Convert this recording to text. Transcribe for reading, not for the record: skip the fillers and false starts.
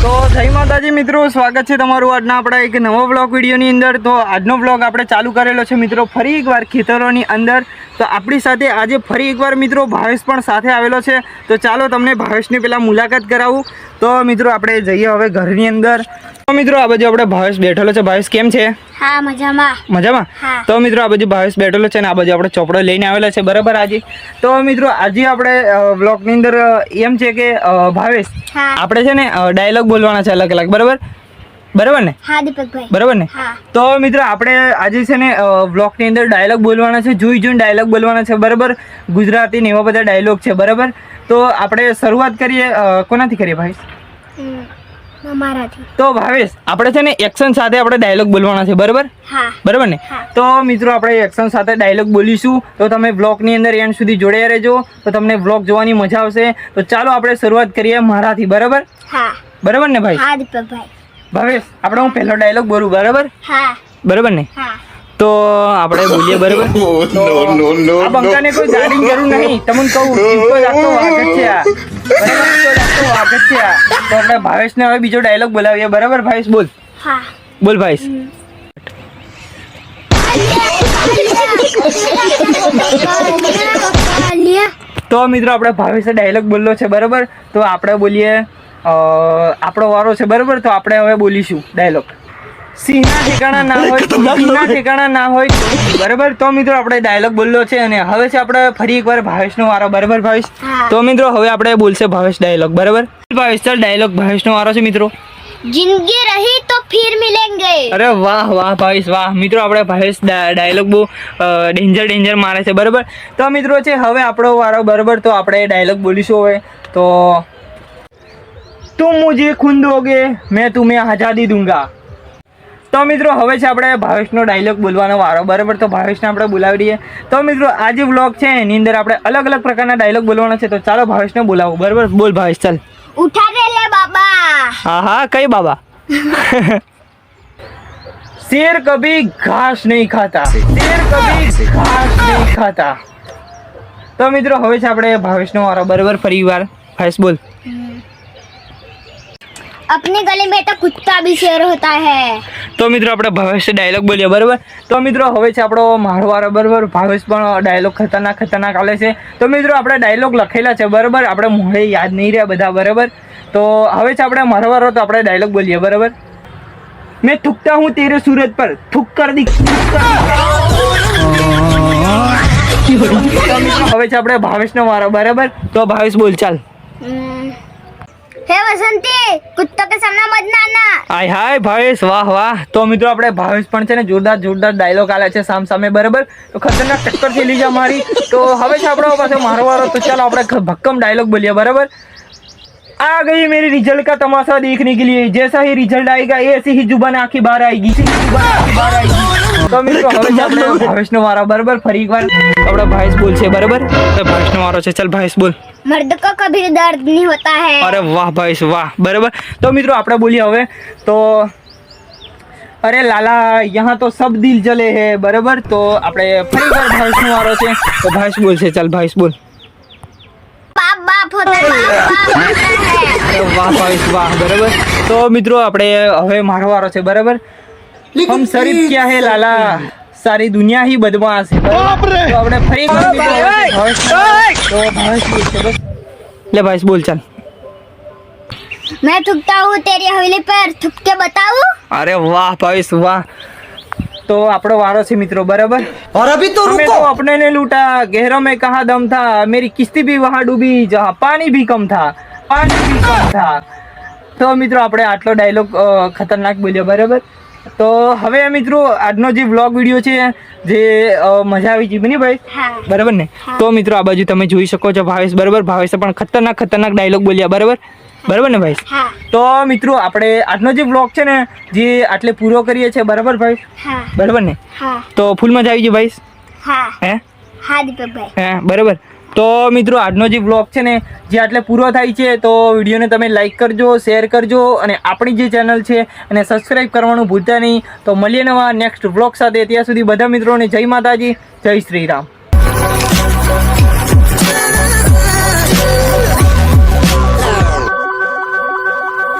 તો જય માતાજી મિત્રો, સ્વાગત છે તમારું આજના આપણા એક નવો વ્લોગ વિડીયોની અંદર। તો આજનો વ્લોગ આપણે ચાલુ કરેલો છે મિત્રો ફરી એકવાર ખેતરોની અંદર। તો આપણી સાથે આજે ફરી એકવાર મિત્રો ભાવેશ પણ સાથે આવેલો છે। તો ચાલો તમને ભાવેશની પહેલાં મુલાકાત કરાવું। તો મિત્રો આપણે જઈએ હવે ઘરની અંદર। તો મિત્રો આ બાજુ આપણે ભાવેશ બેઠેલો છે। ભાવેશ કેમ છે? હા, મજામાં મજામાં। તો મિત્રો આ બાજુ ભાવેશ બેઠેલો છે ને આ બાજુ આપણે ચોપડો લઈને આવેલા છે બરાબર આજે। તો મિત્રો આજે આપણે વ્લોગની અંદર એમ છે કે ભાવેશ આપણે છે ને ડાયલોગ બોલવાના છે અલગ અલગ બરાબર ને? હા દીપકભાઈ, બરાબર ને? તો મિત્રો આપણે આજે છે ને વ્લોગની અંદર ડાયલોગ બોલવાના છે, જોઈને ડાયલોગ બોલવાના છે બરાબર। ગુજરાતી ને એવા બધા ડાયલોગ છે બરાબર। તો આપણે શરૂઆત કરીએ, કોનાથી કરીએ ભાવેશ? મારાથી। તો ભાવેશ આપણે છે ને એક્શન સાથે આપણે ડાયલોગ બોલવાના છે બરાબર? બરાબર ને? તો મિત્રો આપણે એક્શન સાથે ડાયલોગ બોલીશું। તો તમે વ્લોગની અંદર એન્ડ સુધી જોડાયા રહેજો, તો તમને વ્લોગ જોવાની મજા આવશે। તો ચાલો આપણે શરૂઆત કરીએ મારાથી બરાબર? બરાબર ને ભાઈ? હા દીપકભાઈ। ભાવેશ આપણે હું પહેલો ડાયલોગ બોલું બરાબર? બરાબર ને? તો આપણે બોલીએ બરાબર? આ બંકાને કોઈ ગાડીની જરૂર નહીં, તમને કહું તો જાતો વાગત છે આ બરાબર, તો જાતો વાગત છે આ। તો આપણે ભાવેશને હવે બીજો ડાયલોગ બોલાવીએ બરાબર? ભાવેશ બોલ। બોલ ભાવેશ। તો મિત્રો આપણે ભાવેશે ડાયલોગ બોલલો છે બરાબર। તો આપણે બોલીએ, આપણો વારો છે બરાબર। તો આપણે હવે બોલીશું ડાયલોગ। સિંહના ઠેકાણા ના હોય, સિંહના ઠેકાણા ના હોય બરાબર। તો મિત્રો આપણે ડાયલોગ બોલલો છે અને હવે છે આપણે ફરી એકવાર ભાવેશનો વારો બરાબર ભાવેશ? તો મિત્રો હવે આપણે બોલશે ભાવેશ ડાયલોગ બરાબર? ભાવેશ ચાલ ડાયલોગ ભાવેશનો વારો છે મિત્રો। જિંદગી રહી તો ફિર મિલેંગે। અરે વાહ વાહ ભાવેશ વાહ। મિત્રો આપણે ભાવેશ ડાયલોગ બહુ ડેન્જર મારે છે બરાબર। તો મિત્રો છે હવે આપણો વારો બરાબર। તો આપણે ડાયલોગ બોલીશું હવે। તો તુમ મુझे खून दोगे मैं तुम्हें आज़ादी दूंगा। તો મિત્રો હવે છે આપણે ભાવેશનો ડાયલોગ બોલવાનો વારો બરાબર। તો ભાવેશને આપણે બોલાવી દઈએ। તો મિત્રો આ જે વ્લોગ છે એની અંદર આપણે અલગ અલગ પ્રકારના ડાયલોગ બોલવાના છે। તો ચાલો ભાવેશને બોલાવો બરાબર। બોલ ભાવેશ ચાલ। ઉઠા રે લે બાબા। હા કઈ બાબા? शेर कभी घास नहीं खाता, शेर कभी घास नहीं खाता। તો મિત્રો હવે છે આપણે ભાવેશનો વારો બરાબર ફરી વાર। ભાવેશ બોલ। अपने गले में तो कुत्ता भी शेर होता है। તો મિત્રો આપણે ભાવેશ ડાયલોગ બોલીએ બરાબર। તો મિત્રો હવે છે આપણો મારો વારો બરાબર। ભાવેશ પણ ડાયલોગ ખતરનાક આલે છે। તો મિત્રો આપણે ડાયલોગ લખેલા છે બરાબર, આપણે મોઢે યાદ નહીં રહ્યા બધા બરાબર। તો હવે છે આપણે મારો વારો। તો આપણે ડાયલોગ બોલીએ બરાબર। मैं थूकता हूँ तेरे सूरज पर, थूक कर दी। હવે છે આપણે ભાવેશનો વારો બરાબર। તો ભાવેશ બોલ ચાલ। हे वसंती, कुत्तों के सामने मत नाना। હાય હાય ભાવેશ વાહ વાહ। તો મિત્રો આપણે ભાવેશ પણ છે ને જોરદાર ડાયલોગ આલે છે સામે બરાબર। તો ખતરનાક ટક્કર છે લીજા મારી। તો હવે છે આપણો પાછો મારો વારો। તો ચાલો આપણે ભક્કમ ડાયલોગ બોલીએ બરાબર। आ गई मेरी रिजल्ट का तमाशा देखने के लिए, जैसा ही रिजल्ट आएगा ऐसी ही जुबान आंखें बाहर आएगी। तो મિત્રો હવે છે આપણે ભાવેશનો વારો બરાબર ફરી એકવાર। આપણે ભાવેશ બોલશે બરાબર। તો ભાવેશનો વારો છે, ચાલ ભાવેશ બોલ। मर्द को कभी दर्द नहीं होता है। અરે વાહ ભાવેશ વાહ બરાબર। તો મિત્રો આપણે બોલીએ હવે। તો અરે લાલા यहाँ तो सब दिल जले है બરાબર। તો આપણે ફરી એકવાર ભાવેશનો વારો છે। તો ભાવેશ બોલશે, ચાલ ભાવેશ બોલ। बाप होता है, અરે વાહ ભાવેશ વાહ બરાબર। તો મિત્રો આપણે હવે મારો વારો છે બરાબર। हम शरीफ क्या है लाला, सारी दुनिया ही बदमाश है। तो આપણે ફરી ले भावेश बोल चल। मैं थूकता हूँ तेरी हवेली पर, थूक के बताऊँ। अरे वाह भावेश वाह। तो આપણો વારો છે મિત્રો બરાબર। और अभी तो रुको, तो अपने ने लूटा, गहरों में कहाँ दम था, मेरी किस्ती भी वहाँ डूबी जहाँ पानी भी कम था, पानी भी कम था। તો મિત્રો આપણે આટલો ડાયલોગ ખતરનાક બોલ્યો બરાબર। તો હવે મિત્રો આજનો જે વ્લોગ વિડીયો છે જે મજા આવી ગઈ બની ભાઈ બરાબર ને? તો મિત્રો આ બાજુ તમે જોઈ શકો છો ભાવેશ બરાબર। ભાવેશે પણ ખતરનાક ડાયલોગ બોલ્યા બરાબર ને ભાઈ? તો મિત્રો આપણે આજનો જે વ્લોગ છે ને જે આટલે પૂરો કરીએ છીએ બરાબર ભાઈ? બરાબર ને? તો ફૂલ મજા આવી ગઈ ભાઈ? હા દીપકભાઈ। હે બરાબર। તો મિત્રો આજનો જે વ્લોગ છે ને જે આટલે પૂરો થાય છે। તો વિડીયોને તમે લાઈક કરજો, શેર કરજો અને આપણી જે ચેનલ છે એને સબસ્ક્રાઈબ કરવાનું ભૂલતા નહીં। તો મળીએ નવા નેક્સ્ટ વ્લોગ સાથે। ત્યાં સુધી બધા મિત્રોને જય માતાજી, જય શ્રી રામ।